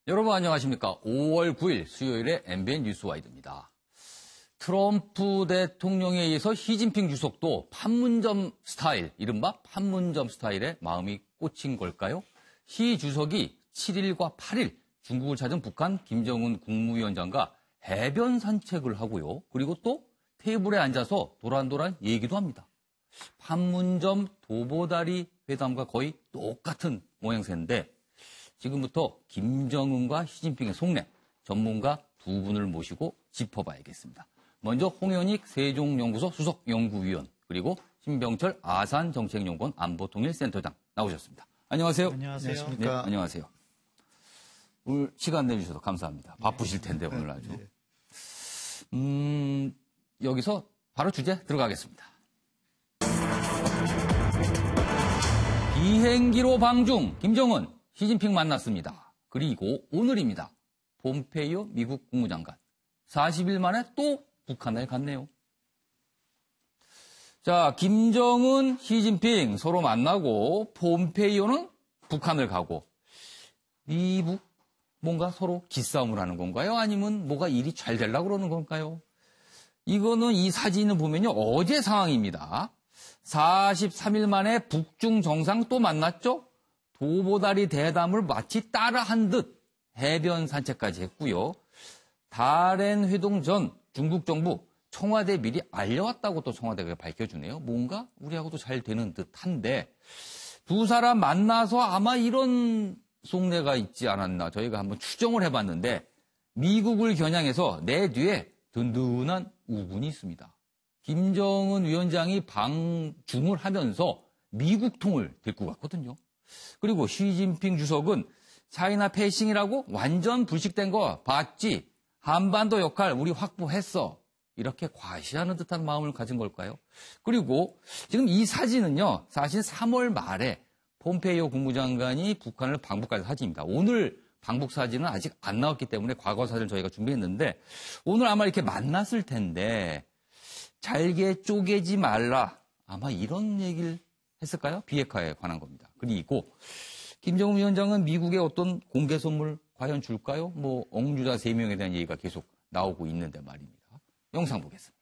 여러분 안녕하십니까. 5월 9일 수요일에 MBN 뉴스와이드입니다. 트럼프 대통령에 의해서 시진핑 주석도 판문점 스타일, 이른바 판문점 스타일에 마음이 꽂힌 걸까요? 시 주석이 7일과 8일 중국을 찾은 북한 김정은 국무위원장과 해변 산책을 하고요. 그리고 또 테이블에 앉아서 도란도란 얘기도 합니다. 판문점 도보다리 회담과 거의 똑같은 모양새인데 지금부터 김정은과 시진핑의 속내, 전문가 두 분을 모시고 짚어봐야겠습니다. 먼저 홍현익 세종연구소 수석연구위원, 그리고 신병철 아산정책연구원 안보통일센터장 나오셨습니다. 안녕하세요. 안녕하세요. 네, 안녕하세요. 오늘 시간 내주셔서 감사합니다. 바쁘실 텐데 오늘 아주. 여기서 바로 주제 들어가겠습니다. 비행기로 방중, 김정은, 시진핑 만났습니다. 그리고 오늘입니다. 폼페이오 미국 국무장관. 40일 만에 또 북한에 갔네요. 자, 김정은, 시진핑 서로 만나고 폼페이오는 북한을 가고 미국 뭔가 서로 기싸움을 하는 건가요? 아니면 뭐가 일이 잘 되려고 그러는 건가요? 이거는 이 사진을 보면요. 어제 상황입니다. 43일 만에 북중 정상 또 만났죠? 도보다리 대담을 마치 따라한 듯 해변 산책까지 했고요. 다롄 회동 전 중국 정부 청와대에 미리 알려왔다고 또 청와대가 밝혀주네요. 뭔가 우리하고도 잘 되는 듯한데 두 사람 만나서 아마 이런 속내가 있지 않았나 저희가 한번 추정을 해봤는데 미국을 겨냥해서 내 뒤에 든든한 우군이 있습니다. 김정은 위원장이 방중을 하면서 미국통을 데리고 갔거든요. 그리고 시진핑 주석은 차이나 패싱이라고 완전 불식된 거 봤지. 한반도 역할 우리 확보했어. 이렇게 과시하는 듯한 마음을 가진 걸까요? 그리고 지금 이 사진은요. 사실 3월 말에 폼페이오 국무장관이 북한을 방북할 사진입니다. 오늘 방북 사진은 아직 안 나왔기 때문에 과거 사진을 저희가 준비했는데 오늘 아마 이렇게 만났을 텐데 잘게 쪼개지 말라. 아마 이런 얘기를 했을까요? 비핵화에 관한 겁니다. 그리고 김정은 위원장은 미국의 어떤 공개 선물 과연 줄까요? 뭐 엉주자 3명에 대한 얘기가 계속 나오고 있는데 말입니다. 영상 보겠습니다.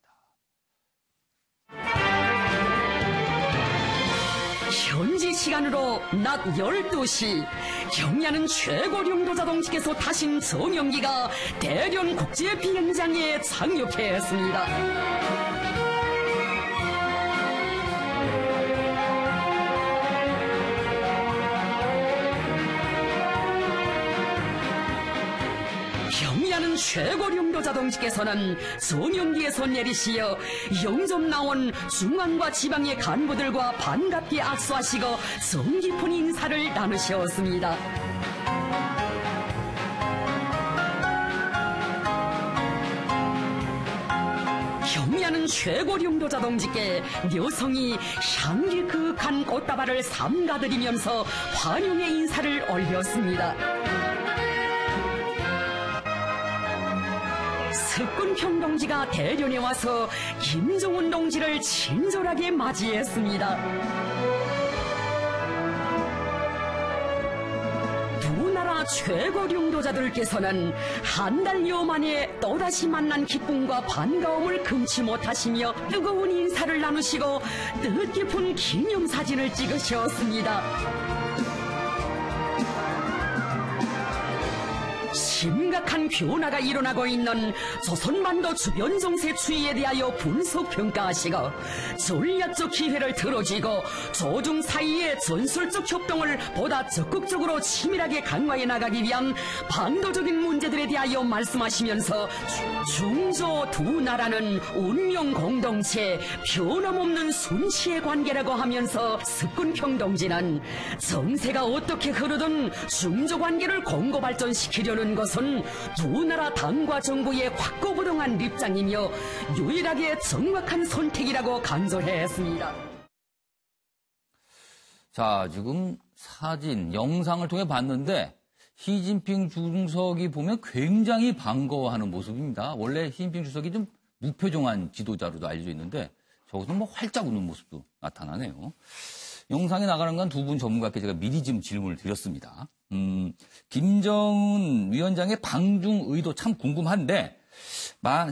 현지 시간으로 낮 12시 경야는 최고령도 자동직에서 타신 전용기가 대련 국제 비행장에 착륙했습니다. 경야는 최고령도 자동직에서는 전용기에서 내리시어 영접 나온 중앙과 지방의 간부들과 반갑게 악수하시고 성 깊은 인사를 나누셨습니다. 경야는 최고령도 자동직에 여성이 향기 그윽한 꽃다발을 삼가드리면서 환영의 인사를 올렸습니다. 석군평 동지가 대련에 와서 김정은 동지를 친절하게 맞이했습니다. 두 나라 최고領導자들께서는 한 달여 만에 또다시 만난 기쁨과 반가움을 금치 못하시며 뜨거운 인사를 나누시고 뜻깊은 기념사진을 찍으셨습니다. 심각한 변화가 일어나고 있는 조선반도 주변 정세 추이에 대하여 분석평가하시고 전략적 기회를 들어쥐고 조중 사이의 전술적 협동을 보다 적극적으로 치밀하게 강화해 나가기 위한 방도적인 문제들에 대하여 말씀하시면서 중조 두 나라는 운명 공동체, 변함없는 순시의 관계라고 하면서 석군평 동지는 정세가 어떻게 흐르든 중조 관계를 공고 발전시키려는 것은 두 나라 당과 정부의 확고부동한 입장이며 유일하게 정확한 선택이라고 강조했습니다. 자, 지금 사진, 영상을 통해 봤는데 시진핑 주석이 보면 굉장히 반가워하는 모습입니다. 원래 시진핑 주석이 좀 무표정한 지도자로도 알려져 있는데 저기서 뭐 활짝 웃는 모습도 나타나네요. 영상에 나가는 건 두 분 전문가께 제가 미리 좀 질문을 드렸습니다. 김정은 위원장의 방중 의도 참 궁금한데,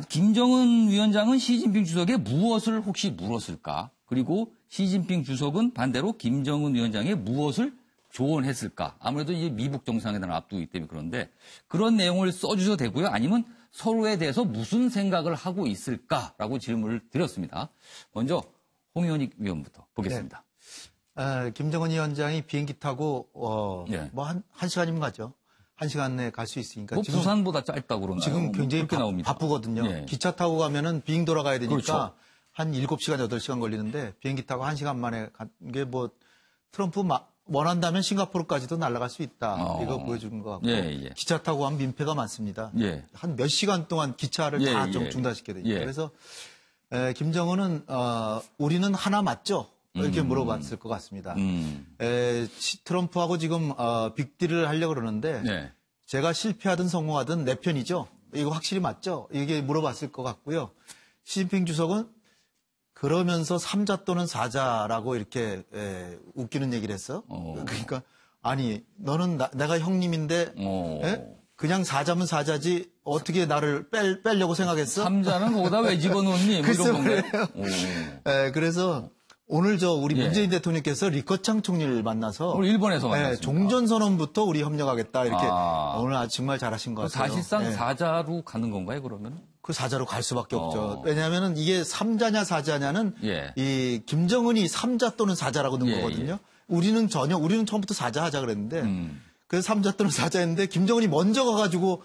김정은 위원장은 시진핑 주석에 무엇을 혹시 물었을까? 그리고 시진핑 주석은 반대로 김정은 위원장에 무엇을 조언했을까? 아무래도 이제 미북 정상회담을 앞두기 때문에 그런데 그런 내용을 써주셔도 되고요. 아니면 서로에 대해서 무슨 생각을 하고 있을까라고 질문을 드렸습니다. 먼저 홍현익 위원부터 보겠습니다. 네. 김정은 위원장이 비행기 타고 네. 뭐 한 시간이면 가죠. 한 시간 내에 갈 수 있으니까. 뭐 지금 부산보다 짧다고 그러나요? 지금 굉장히 나옵니다. 바쁘거든요. 예. 기차 타고 가면은 빙 돌아가야 되니까 그렇죠. 한 7시간, 8시간 걸리는데 비행기 타고 1시간 만에 간 게 뭐 트럼프 원한다면 싱가포르까지도 날아갈 수 있다. 이거 보여주는 것 같고. 예. 기차 타고 가면 민폐가 많습니다. 예. 한 몇 시간 동안 기차를 다 좀 중단시켜야 되니까. 예. 그래서 김정은은 우리는 하나 맞죠? 이렇게 물어봤을 것 같습니다. 트럼프하고 지금 빅딜을 하려고 그러는데 네. 제가 실패하든 성공하든 내 편이죠. 이거 확실히 맞죠? 이게 물어봤을 것 같고요. 시진핑 주석은 그러면서 3자 또는 4자라고 이렇게 웃기는 얘기를 했어. 그러니까 아니 너는 내가 형님인데 그냥 4자면 4자지 어떻게 나를 빼려고 생각했어? 3자는 거기다 왜 집어넣니? 뭐 이런 건가요? 그래서 오늘 우리 문재인 대통령께서 리커창 총리를 만나서 오늘 일본에서 만났습니다. 종전선언부터 우리 협력하겠다 이렇게 오늘 아주 정말 잘하신 것 같아요. 사실상 4자로 가는 건가요, 그러면? 그 4자로 갈 수밖에 없죠. 왜냐하면 이게 3자냐 4자냐는 이 김정은이 3자 또는 4자라고 넣은 거거든요. 우리는 처음부터 4자 하자 그랬는데 그래서 3자 또는 4자였는데 김정은이 먼저 가가지고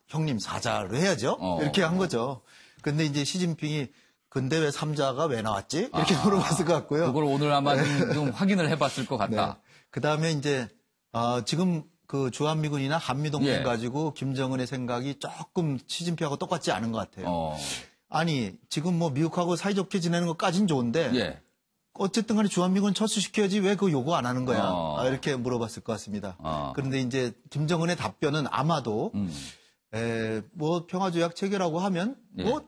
형님 4자로 해야죠. 이렇게 한 거죠. 근데 이제 시진핑이 근데 왜 3자가 왜 나왔지? 이렇게 물어봤을 것 같고요. 그걸 오늘 아마 좀 확인을 해봤을 것 같다. 네. 그 다음에 이제 지금 그 주한미군이나 한미동맹 가지고 김정은의 생각이 조금 시진핑하고 똑같지 않은 것 같아요. 아니 지금 뭐 미국하고 사이좋게 지내는 것까지는 좋은데 어쨌든 간에 주한미군 철수시켜야지 왜 그 요구 안 하는 거야? 이렇게 물어봤을 것 같습니다. 그런데 이제 김정은의 답변은 아마도 뭐 평화조약 체결하고 하면 뭐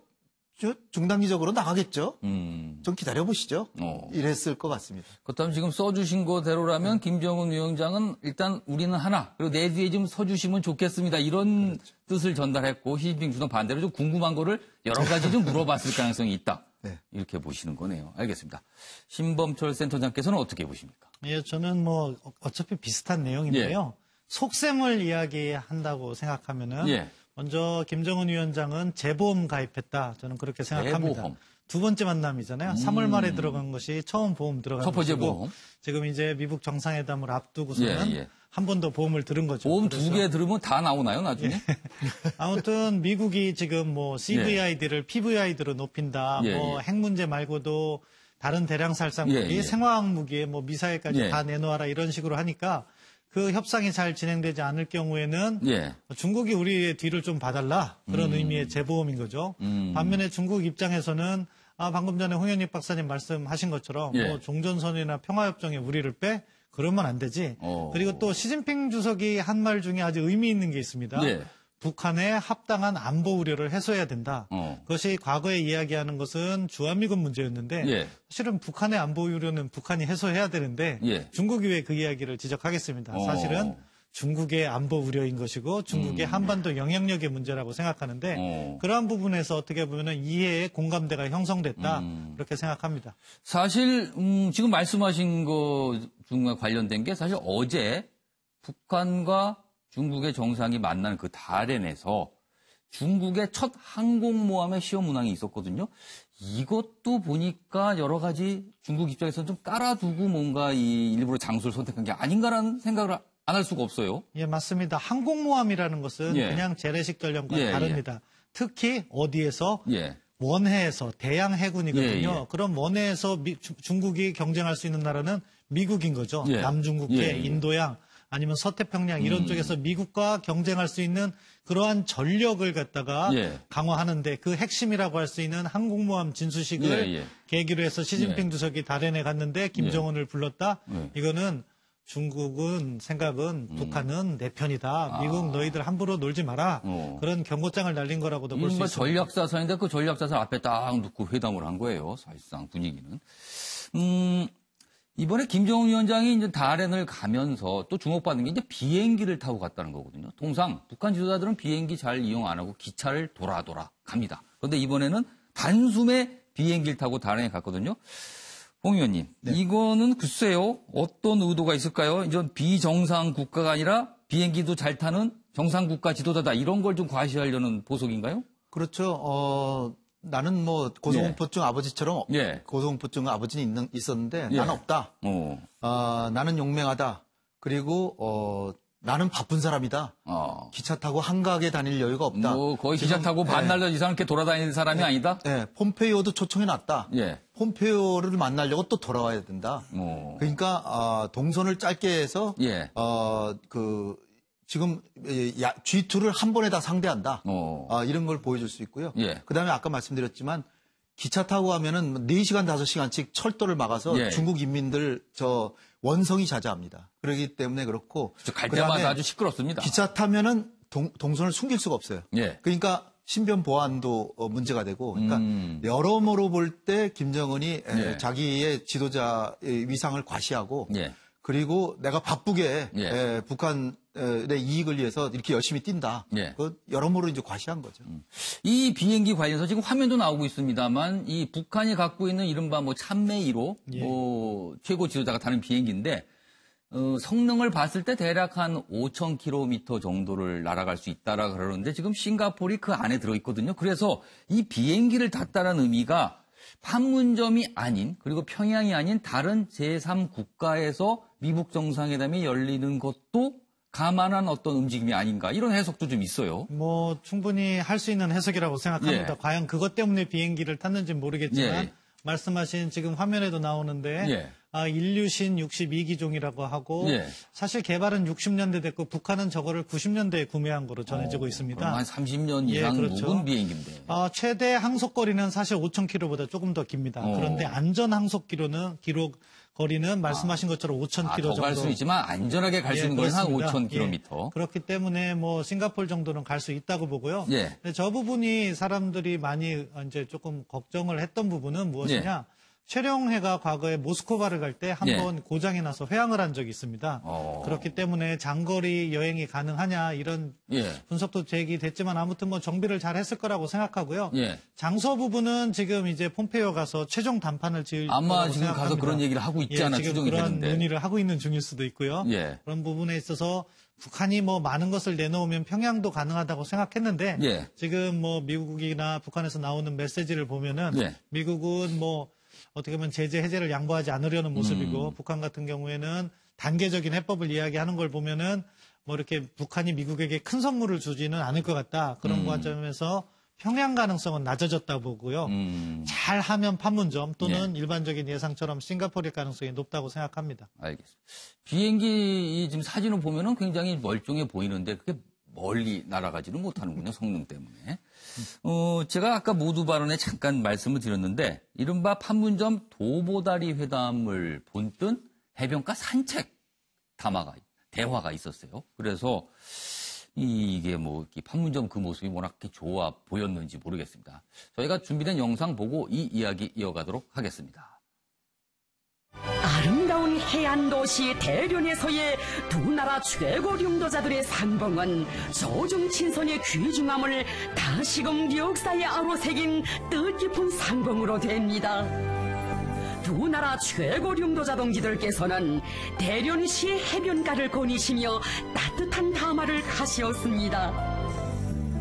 중단기적으로 나가겠죠. 좀 기다려보시죠. 이랬을 것 같습니다. 그렇다면 지금 써주신 거대로라면 김정은 위원장은 일단 우리는 하나, 그리고 내 뒤에 좀 서주시면 좋겠습니다. 이런 뜻을 전달했고 시진핑 주석 반대로 좀 궁금한 거를 여러 가지 좀 물어봤을 가능성이 있다. 이렇게 보시는 거네요. 알겠습니다. 신범철 센터장께서는 어떻게 보십니까? 예, 저는 뭐 어차피 비슷한 내용인데요. 속셈을 이야기한다고 생각하면은 먼저 김정은 위원장은 재보험 가입했다. 저는 그렇게 생각합니다. 재보험. 두 번째 만남이잖아요. 3월 말에 들어간 것이 처음 보험 들어간 첫 번째 것이고 보험. 지금 이제 미국 정상회담을 앞두고서는 한 번 더 보험을 들은 거죠. 보험 2개 들으면 다 나오나요, 나중에? 아무튼 미국이 지금 뭐 CVID를 PVID로 높인다. 뭐 핵 문제 말고도 다른 대량 살상무기, 생화학 무기에 뭐 미사일까지 다 내놓아라 이런 식으로 하니까 그 협상이 잘 진행되지 않을 경우에는 중국이 우리의 뒤를 좀 봐달라 그런 의미의 재보험인 거죠. 반면에 중국 입장에서는 방금 전에 홍현익 박사님 말씀하신 것처럼 뭐 종전선언이나 평화협정에 우리를 빼? 그러면 안 되지. 그리고 또 시진핑 주석이 한 말 중에 아주 의미 있는 게 있습니다. 북한의 합당한 안보 우려를 해소해야 된다. 그것이 과거에 이야기하는 것은 주한미군 문제였는데 사실은 북한의 안보 우려는 북한이 해소해야 되는데 중국이 왜 그 이야기를 지적하겠습니다. 사실은 중국의 안보 우려인 것이고 중국의 한반도 영향력의 문제라고 생각하는데 그러한 부분에서 어떻게 보면 이해의 공감대가 형성됐다. 그렇게 생각합니다. 사실 지금 말씀하신 것과 관련된 게 사실 어제 북한과 중국의 정상이 만난 그 달엔에서 중국의 첫 항공모함의 시험 운항이 있었거든요. 이것도 보니까 여러 가지 중국 입장에서는 좀 깔아두고 뭔가 이 일부러 장소를 선택한 게 아닌가라는 생각을 안 할 수가 없어요. 예, 맞습니다. 항공모함이라는 것은 그냥 재래식 전력과 다릅니다. 특히 어디에서 원해에서 대양 해군이거든요. 그럼 원해에서 중국이 경쟁할 수 있는 나라는 미국인 거죠. 남중국해, 인도양 아니면 서태평양 이런 쪽에서 미국과 경쟁할 수 있는 그러한 전력을 갖다가 강화하는데 그 핵심이라고 할 수 있는 항공모함 진수식을 계기로 해서 시진핑 주석이 달엔에 갔는데 김정은을 불렀다. 이거는 중국은 생각은 북한은 내 편이다. 미국 너희들 함부로 놀지 마라. 그런 경고장을 날린 거라고도 볼 수 있습니다. 전략사선인데 그 전략사선 앞에 딱 놓고 회담을 한 거예요. 사실상 분위기는. 이번에 김정은 위원장이 이제 다롄을 가면서 또 주목받는 게 이제 비행기를 타고 갔다는 거거든요. 통상 북한 지도자들은 비행기 잘 이용 안 하고 기차를 돌아 갑니다. 그런데 이번에는 단숨에 비행기를 타고 다롄에 갔거든요. 홍 의원님, 네. 이거는 글쎄요, 어떤 의도가 있을까요? 이제 비정상 국가가 아니라 비행기도 잘 타는 정상 국가 지도자다, 이런 걸 좀 과시하려는 보석인가요? 그렇죠. 나는 뭐 고소공포증 아버지처럼 고소공포증 아버지는 있었는데 나는 없다. 나는 용맹하다. 그리고 나는 바쁜 사람이다. 기차 타고 한가하게 다닐 여유가 없다. 거의 기차 타고 반날 이상 이렇게 돌아다니는 사람이 아니다. 폼페이오도 초청해놨다. pompeo를 만나려고 또 돌아와야 된다. 그러니까 동선을 짧게 해서 지금 G2를 한 번에 다 상대한다. 이런 걸 보여줄 수 있고요. 그다음에 아까 말씀드렸지만 기차 타고 가면은 4시간, 5시간씩 철도를 막아서 중국 인민들 원성이 자자합니다. 그렇기 때문에 그렇고 갈 때마다 아주 시끄럽습니다. 기차 타면은 동선을 숨길 수가 없어요. 그러니까 신변 보안도 문제가 되고, 그러니까 여러모로 볼 때 김정은이 자기의 지도자의 위상을 과시하고, 그리고 내가 바쁘게 북한의 이익을 위해서 이렇게 열심히 뛴다. 그 여러모로 이제 과시한 거죠. 이 비행기 관련해서 지금 화면도 나오고 있습니다만, 이 북한이 갖고 있는 이른바 뭐 참매 1호 최고 지도자가 타는 비행기인데, 성능을 봤을 때 대략 한 5,000km 정도를 날아갈 수 있다라 그러는데 지금 싱가포르이 그 안에 들어있거든요. 그래서 이 비행기를 탔다는 의미가 판문점이 아닌, 그리고 평양이 아닌 다른 제3국가에서 미북 정상회담이 열리는 것도 감안한 어떤 움직임이 아닌가, 이런 해석도 좀 있어요. 뭐 충분히 할 수 있는 해석이라고 생각합니다. 과연 그것 때문에 비행기를 탔는지는 모르겠지만 말씀하신 지금 화면에도 나오는데 인류신 62기종이라고 하고 사실 개발은 60년대 됐고 북한은 저거를 90년대에 구매한 거로 전해지고 있습니다. 한 30년 이상 묵은 비행기인데. 최대 항속거리는 사실 5,000km보다 조금 더 깁니다. 그런데 안전 항속거리는 말씀하신 것처럼 5,000km 정도. 더 갈 수 있지만 안전하게 갈 수 있는 건 한 5,000km. 그렇기 때문에 뭐 싱가포르 정도는 갈 수 있다고 보고요. 근데 저 부분이 사람들이 많이 이제 조금 걱정을 했던 부분은 무엇이냐? 최룡해가 과거에 모스크바를 갈 때 한 번 고장이 나서 회항을 한 적이 있습니다. 그렇기 때문에 장거리 여행이 가능하냐 이런 분석도 제기됐지만 아무튼 뭐 정비를 잘 했을 거라고 생각하고요. 장소 부분은 지금 이제 폼페이오 가서 최종 담판을 지을 거라고 아마 지금 생각합니다. 가서 그런 얘기를 하고 있잖아. 지금 추정이 그런 되는데. 논의를 하고 있는 중일 수도 있고요. 그런 부분에 있어서 북한이 뭐 많은 것을 내놓으면 평양도 가능하다고 생각했는데 지금 뭐 미국이나 북한에서 나오는 메시지를 보면은 미국은 뭐 어떻게 보면 제재 해제를 양보하지 않으려는 모습이고 북한 같은 경우에는 단계적인 해법을 이야기하는 걸 보면은 뭐 이렇게 북한이 미국에게 큰 선물을 주지는 않을 것 같다. 그런 관점에서 평양 가능성은 낮아졌다 보고요. 잘하면 판문점 또는 일반적인 예상처럼 싱가포르의 가능성이 높다고 생각합니다. 알겠습니다. 비행기 지금 사진을 보면은 굉장히 멀쩡해 보이는데 그게 멀리 날아가지는 못하는군요. 성능 때문에. 제가 아까 모두 발언에 잠깐 말씀을 드렸는데 이른바 판문점 도보다리 회담을 본뜬 해변가 산책 대화가 있었어요. 그래서 이게 뭐 판문점 그 모습이 워낙 좋아 보였는지 모르겠습니다. 저희가 준비된 영상 보고 이 이야기 이어가도록 하겠습니다. 아름다운 해안도시 대련에서의 두 나라 최고 령도자들의 상봉은 조중친선의 귀중함을 다시금 역사에 아로새긴 뜻깊은 상봉으로 됩니다. 두 나라 최고 령도자 동지들께서는 대련시 해변가를 거니시며 따뜻한 담화를 하시었습니다.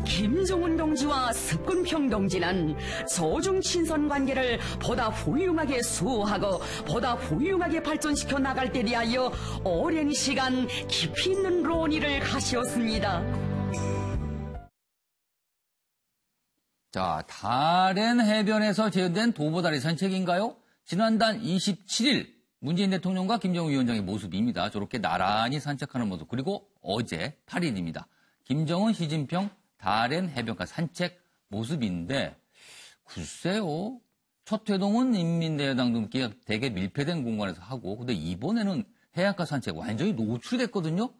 김정은 동지와 습근평 동지는 조중친선 관계를 보다 훌륭하게 수호하고 보다 훌륭하게 발전시켜 나갈 때 대하여 오랜 시간 깊이 있는 논의를 하셨습니다. 자, 다롄 해변에서 재현된 도보다리 산책인가요? 지난달 27일 문재인 대통령과 김정은 위원장의 모습입니다. 저렇게 나란히 산책하는 모습. 그리고 어제 8일입니다. 김정은, 시진핑 다롄 해변가 산책 모습인데 글쎄요. 첫 회동은 인민대회당 등께 되게 밀폐된 공간에서 하고 근데 이번에는 해안가 산책 완전히 노출됐거든요.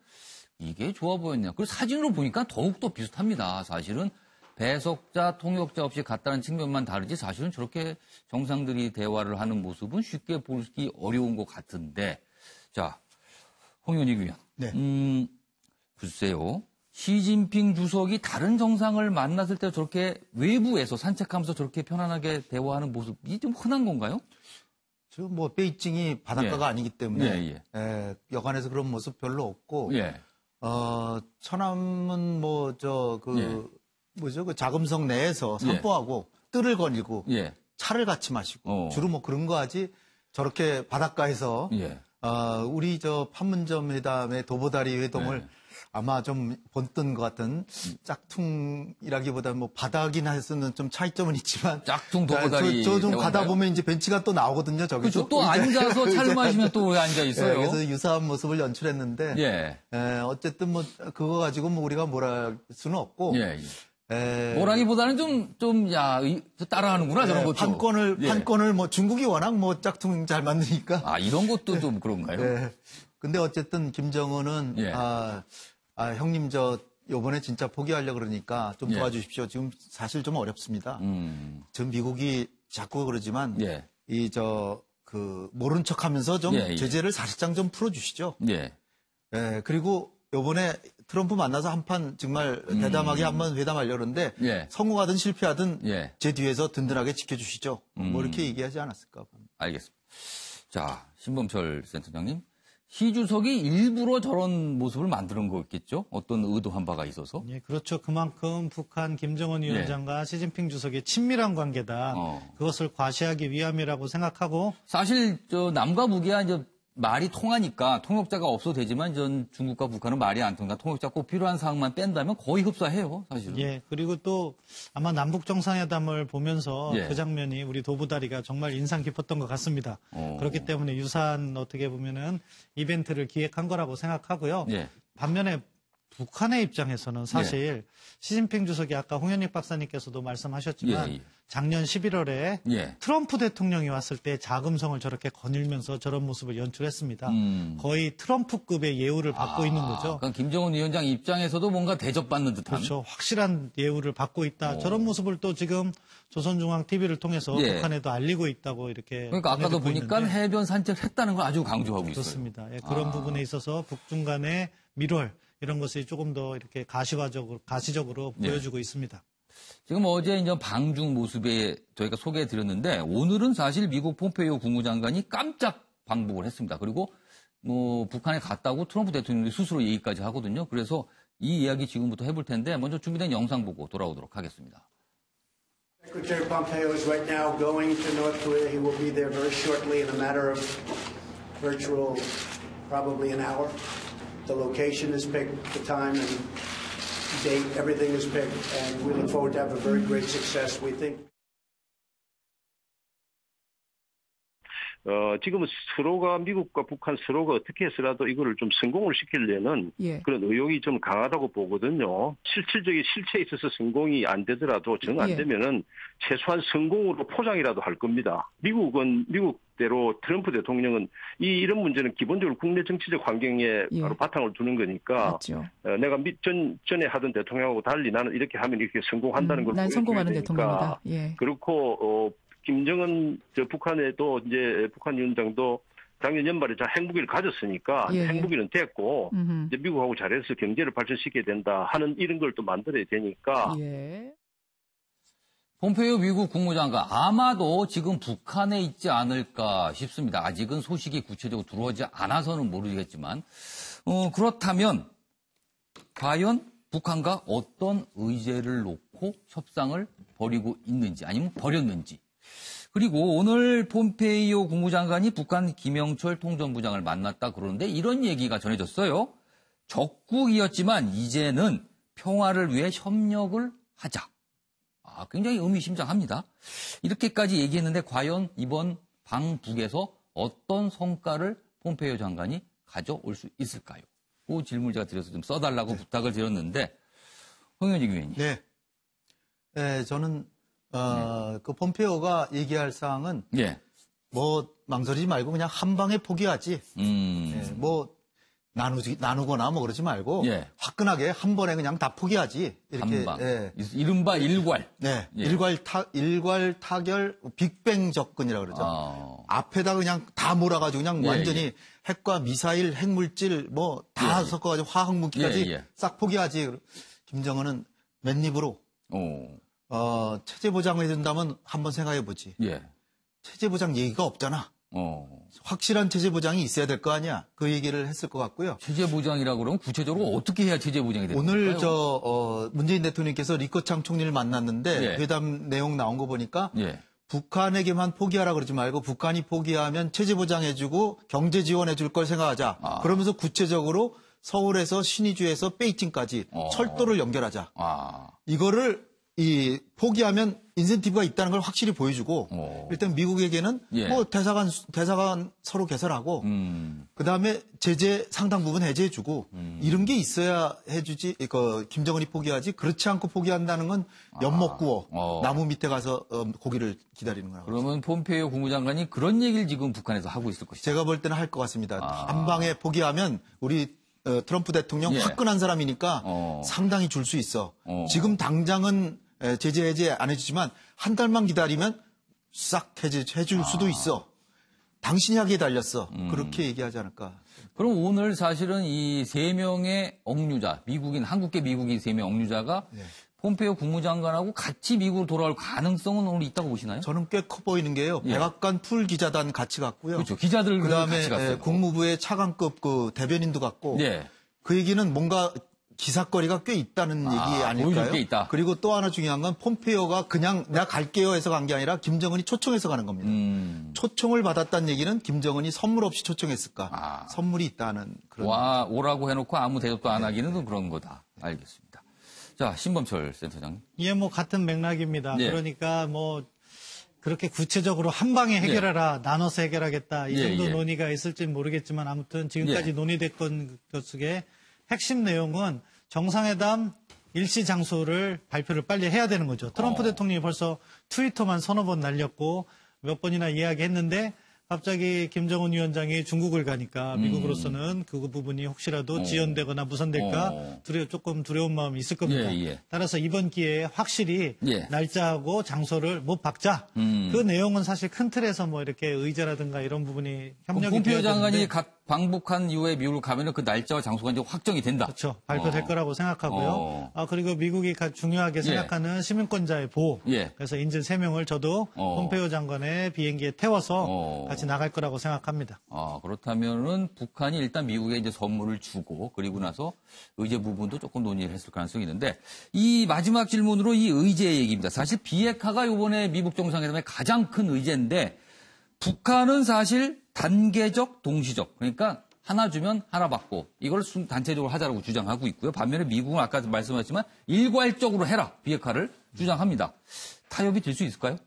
이게 좋아 보였네요. 그리고 사진으로 보니까 더욱더 비슷합니다. 사실은 배석자, 통역자 없이 갔다는 측면만 다르지 사실은 저렇게 정상들이 대화를 하는 모습은 쉽게 보기 어려운 것 같은데, 자, 홍윤익 위원. 네. 글쎄요. 시진핑 주석이 다른 정상을 만났을 때 저렇게 외부에서 산책하면서 저렇게 편안하게 대화하는 모습이 좀 흔한 건가요? 지금 뭐 베이징이 바닷가가 예. 아니기 때문에 예. 여관에서 그런 모습 별로 없고 예. 처남은 예. 뭐죠? 그 자금성 내에서 산보하고 뜰을 거니고 예. 차를 같이 마시고 주로 뭐 그런 거 하지 저렇게 바닷가에서 예. 우리 저 판문점 회담의 도보다리 회동을 아마 좀 본뜬 것 같은 짝퉁이라기보다 뭐 바닥이나 해서는 좀 차이점은 있지만 짝퉁 도보다리 저 좀 대화인가요? 가다 보면 이제 벤치가 또 나오거든요. 저기서 그렇죠. 또 앉아서 차를 마시면 또 앉아 있어요. 그래서 유사한 모습을 연출했는데 예. 어쨌든 뭐 그거 가지고 뭐 우리가 뭐라 할 수는 없고 뭐라기보다는 따라하는구나 저런 것도. 판권을 뭐 중국이 워낙 뭐 짝퉁 잘 만드니까. 아 이런 것도 좀 그런가요? 근데 어쨌든 김정은은 형님 요번에 진짜 포기하려고 그러니까 좀 도와주십시오. 지금 사실 좀 어렵습니다. 지금 미국이 자꾸 그러지만 모른 척하면서 좀 제재를 사실상 좀 풀어주시죠. 그리고 요번에 트럼프 만나서 한판 정말 대담하게 한번 회담하려고 그러는데 성공하든 실패하든 제 뒤에서 든든하게 지켜주시죠. 뭐 이렇게 얘기하지 않았을까. 알겠습니다. 자, 신범철 센터장님. 시 주석이 일부러 저런 모습을 만드는 거겠죠? 어떤 의도한 바가 있어서? 예, 그렇죠. 그만큼 북한 김정은 위원장과 시진핑 주석의 친밀한 관계다. 그것을 과시하기 위함이라고 생각하고. 사실 남과 북이야 이제 말이 통하니까 통역자가 없어도 되지만 전 중국과 북한은 말이 안 통하니까 통역자 꼭 필요한 사항만 뺀다면 거의 흡사해요, 사실은. 예, 그리고 또 아마 남북 정상회담을 보면서 그 장면이 우리 도보다리가 정말 인상 깊었던 것 같습니다. 그렇기 때문에 유사한 어떻게 보면은 이벤트를 기획한 거라고 생각하고요. 반면에 북한의 입장에서는 사실 시진핑 주석이 아까 홍현익 박사님께서도 말씀하셨지만 작년 11월에 트럼프 대통령이 왔을 때 자금성을 저렇게 거닐면서 저런 모습을 연출했습니다. 거의 트럼프급의 예우를 받고 있는 거죠. 그러니까 김정은 위원장 입장에서도 뭔가 대접받는 듯한. 그렇죠. 확실한 예우를 받고 있다. 저런 모습을 또 지금 조선중앙TV를 통해서 북한에도 알리고 있다고 이렇게. 그러니까 아까도 보니까 해변 산책했다는 걸 아주 강조하고 있어요. 그렇습니다. 그런 부분에 있어서 북중 간의 밀월 이런 것이 조금 더 이렇게 가시적으로 보여주고 있습니다. 지금 어제 이제 방중 모습에 저희가 소개해드렸는데 오늘은 사실 미국 폼페이오 국무장관이 깜짝 방북을 했습니다. 그리고 뭐 북한에 갔다고 트럼프 대통령이 스스로 얘기까지 하거든요. 그래서 이 이야기 지금부터 해볼 텐데 먼저 준비된 영상 보고 돌아오도록 하겠습니다. Secretary Pompeo is right now going to North Korea. He will be there very shortly in a matter of virtual, probably an hour. The location is picked, the time and date, everything is picked, and we look forward to have a very great success. We think. 지금은 서로가 미국과 북한 서로가 어떻게 해서라도 이거를 좀 성공을 시키려는 그런 의욕이 좀 강하다고 보거든요. 실질적인 실체에 있어서 성공이 안 되더라도 정 안 되면은 최소한 성공으로 포장이라도 할 겁니다. 미국은 미국대로 트럼프 대통령은 이런 문제는 기본적으로 국내 정치적 환경에 바로 바탕을 두는 거니까 내가 전에 하던 대통령하고 달리 나는 이렇게 하면 이렇게 성공한다는 걸 난 성공하는 대통령이다. 그렇고 북한에도 이제 북한 위원장도 작년 연말에 핵무기를 가졌으니까 핵무기는 됐고 이제 미국하고 잘해서 경제를 발전시켜야 된다 하는 이런 걸 또 만들어야 되니까. 폼페이오 미국 국무장관 아마도 지금 북한에 있지 않을까 싶습니다. 아직은 소식이 구체적으로 들어오지 않아서는 모르겠지만 그렇다면 과연 북한과 어떤 의제를 놓고 협상을 벌이고 있는지 아니면 벌였는지. 그리고 오늘 폼페이오 국무장관이 북한 김영철 통전부장을 만났다 그러는데 이런 얘기가 전해졌어요. 적국이었지만 이제는 평화를 위해 협력을 하자. 굉장히 의미심장합니다. 이렇게까지 얘기했는데 과연 이번 방북에서 어떤 성과를 폼페이오 장관이 가져올 수 있을까요? 그 질문을 제가 드려서 좀 써달라고 부탁을 드렸는데 홍현익 위원님. 네, 저는 그 폼페이오가 얘기할 사항은 뭐 망설이지 말고 그냥 한 방에 포기하지. 나누거나 뭐 그러지 말고 예. 화끈하게 한 번에 그냥 다 포기하지. 이렇게. 한 방. 예. 이른바 일괄. 네. 예. 일괄 타결 빅뱅 접근이라고 그러죠. 앞에다 그냥 다 몰아가지고 그냥 예, 완전히 예. 핵과 미사일, 핵물질 뭐 다 섞어가지고 화학무기까지 싹 포기하지. 김정은은 맨입으로 체제 보장을 해준다면 한번 생각해보지. 예. 체제 보장 얘기가 없잖아. 확실한 체제 보장이 있어야 될 거 아니야. 그 얘기를 했을 것 같고요. 체제 보장이라고 그러면 구체적으로 어떻게 해야 체제 보장이 되는 오늘 건가요? 문재인 대통령께서 리커창 총리를 만났는데 예. 회담 내용 나온 거 보니까 예. 북한에게만 포기하라 그러지 말고 북한이 포기하면 체제 보장해주고 경제 지원해줄 걸 생각하자. 그러면서 구체적으로 서울에서 신의주에서 베이징까지 철도를 연결하자. 이거를 포기하면 인센티브가 있다는 걸 확실히 보여주고 일단 미국에게는 뭐 대사관 서로 개설하고 그다음에 제재 상당 부분 해제해주고 이런 게 있어야 해주지. 김정은이 포기하지. 그렇지 않고 포기한다는 건 엿먹 구워 나무 밑에 가서 고기를 기다리는 거라고. 그러면 폼페이오 국무장관이 그런 얘기를 지금 북한에서 하고 있을 것이다. 제가 볼 때는 할 것 같습니다. 한 방에 포기하면 우리 트럼프 대통령 화끈한 사람이니까 상당히 줄 수 있어. 지금 당장은 제재 해제 안 해주지만 한 달만 기다리면 싹 해줄 수도 있어. 당신이 하기에 달렸어. 그렇게 얘기하지 않을까. 그럼 오늘 사실은 이 3명의 억류자, 한국계 미국인 3명 억류자가 폼페이오 국무장관하고 같이 미국으로 돌아올 가능성은 오늘 있다고 보시나요? 저는 꽤 커 보이는 게요. 백악관 풀 기자단 같이 갔고요. 그렇죠. 기자들 같이 갔어요. 그다음에 국무부의 차관급 대변인도 갔고. 그 얘기는 뭔가 기사거리가 꽤 있다는 얘기 아닐까요? 꽤 있다. 그리고 또 하나 중요한 건 폼페이오가 그냥 내가 갈게요 해서 간 게 아니라 김정은이 초청해서 가는 겁니다. 초청을 받았다는 얘기는 김정은이 선물 없이 초청했을까? 선물이 있다는 그런. 오라고 해놓고 아무 대접도 안 하기는 그런 거다. 알겠습니다. 자, 신범철 센터장님. 예, 뭐 같은 맥락입니다. 그러니까 뭐 그렇게 구체적으로 한 방에 해결하라, 나눠서 해결하겠다 이 정도 논의가 있을지는 모르겠지만 아무튼 지금까지 논의됐던 것 속에 핵심 내용은 정상회담 일시 장소를 발표를 빨리 해야 되는 거죠. 트럼프 대통령이 벌써 트위터만 서너 번 날렸고 몇 번이나 이야기했는데 갑자기 김정은 위원장이 중국을 가니까 미국으로서는 그 부분이 혹시라도 지연되거나 무산될까 조금 두려운 마음이 있을 겁니다. 따라서 이번 기회에 확실히 날짜하고 장소를 못 박자. 그 내용은 사실 큰 틀에서 뭐 이렇게 의제라든가 이런 부분이 협력이 폼페이오 장관이 방북한 이후에 미국을 가면은 그 날짜와 장소가 이제 확정이 된다. 그렇죠. 발표될 거라고 생각하고요. 그리고 미국이 중요하게 생각하는 시민권자의 보호. 그래서 인질 3명을 저도 폼페이오 장관의 비행기에 태워서 같이 나갈 거라고 생각합니다. 그렇다면은 북한이 일단 미국에 이제 선물을 주고 그리고 나서 의제 부분도 조금 논의를 했을 가능성이 있는데 이 마지막 질문으로 이 의제 얘기입니다. 사실 비핵화가 이번에 미국 정상회담의 가장 큰 의제인데 북한은 사실 단계적, 동시적. 그러니까 하나 주면 하나 받고 이걸 단체적으로 하자라고 주장하고 있고요. 반면에 미국은 아까 말씀하셨지만 일괄적으로 해라. 비핵화를 주장합니다. 타협이 될 수 있을까요?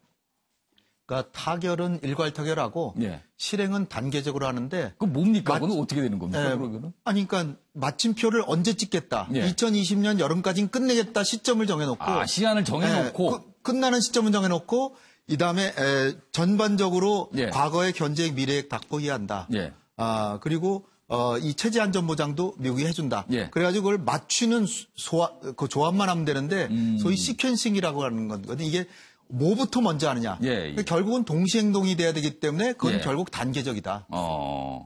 그러니까 타결은 일괄 타결하고 실행은 단계적으로 하는데. 그럼 뭡니까? 그건 어떻게 되는 겁니까? 그러면은? 아니 그러니까 마침표를 언제 찍겠다. 2020년 여름까지는 끝내겠다 시점을 정해놓고. 시한을 정해놓고. 끝나는 시점을 정해놓고 이다음에 전반적으로 과거의 견제액 미래액 다 포기한다. 그리고 이 체제 안전 보장도 미국이 해준다. 그래가지고 그걸 맞추는 그 조합만 하면 되는데 소위 시퀀싱이라고 하는 건데 이게 뭐부터 먼저 하느냐. 결국은 동시 행동이 돼야 되기 때문에 그건 결국 단계적이다.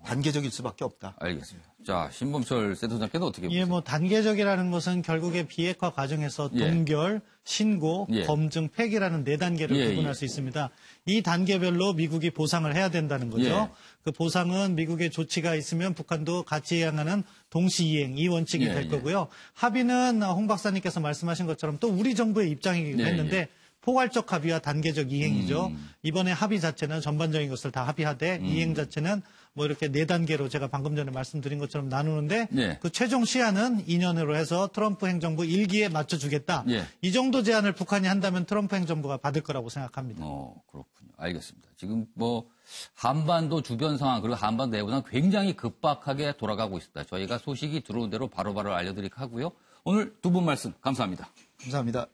단계적일 수밖에 없다. 알겠습니다. 자, 신범철 센터장께서 어떻게 보세요? 뭐 단계적이라는 것은 결국에 비핵화 과정에서 동결, 신고, 검증, 폐기라는 4단계를 구분할 수 있습니다. 이 단계별로 미국이 보상을 해야 된다는 거죠. 그 보상은 미국의 조치가 있으면 북한도 같이 이행하는 동시 이행, 이 원칙이 될 거고요. 합의는 홍 박사님께서 말씀하신 것처럼 또 우리 정부의 입장이기도 했는데 포괄적 합의와 단계적 이행이죠. 이번에 합의 자체는 전반적인 것을 다 합의하되 이행 자체는 뭐 이렇게 4단계로 제가 방금 전에 말씀드린 것처럼 나누는데 그 최종 시한은 2년으로 해서 트럼프 행정부 1기에 맞춰주겠다. 이 정도 제안을 북한이 한다면 트럼프 행정부가 받을 거라고 생각합니다. 그렇군요. 알겠습니다. 지금 뭐 한반도 주변 상황 그리고 한반도 내부 상황 굉장히 급박하게 돌아가고 있습니다. 저희가 소식이 들어온 대로 바로바로 알려드리도록 하고요. 오늘 두 분 말씀 감사합니다. 감사합니다.